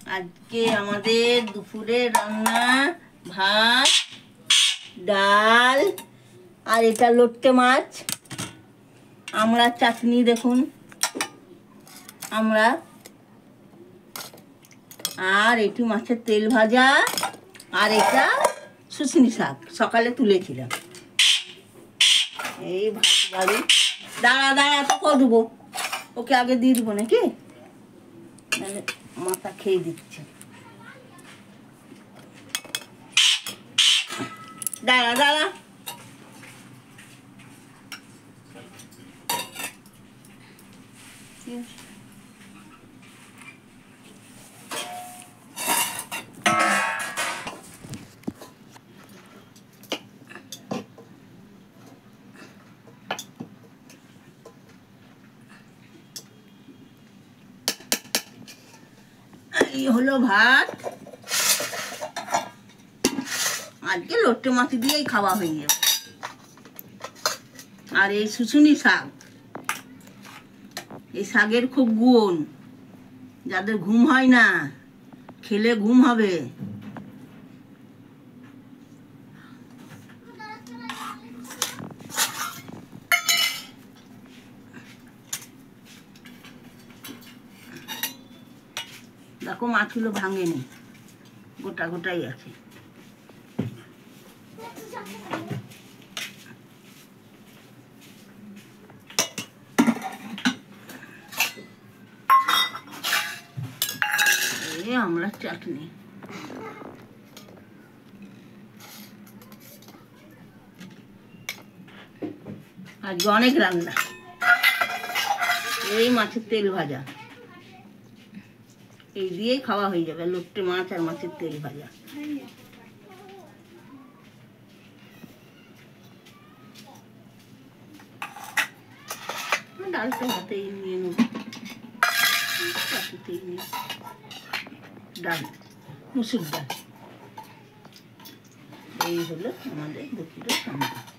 আজকে আমাদের দুপুরে রান্না ভাত, ডাল, আর এটা লোট্টে মাছ, আমরা চাটনি দেখুন আমরা, আর এটি মাছের তেল ভাজা, আর এটা শুশনি শাক সকালে তুলেছিলাম। এই ভাত বাড়ি দাঁড়া দাঁড়া তো করবো, ওকে আগে দিয়ে দেবো নাকি, মানে মাথা খেয়ে দিচ্ছে। দাঁড়া দাঁড়া, এই হলো ভাত। আজকে লোট্টে মাছ দিয়েই খাওয়া হয়ে যাবে। আর এই শুশুনি শাক, এই শাকের খুব গুণ, যাদের ঘুম হয় না খেলে ঘুম হবে। দেখো মাছগুলো ভাঙেনি, গোটা গোটাই আছে। এই আমরা চাটনি, আজকে অনেক রান্না। এই মাছের তেল ভাজা, এই দিয়েই খাওয়া হয়ে যাবে, লোট্টে মাছ আর মাছের তেল ভাজা। ডালটা হাতেই নিয়ে নেব, ডাল মুসুর ডাল। এই হলো আমাদের দুপুরের খাবার।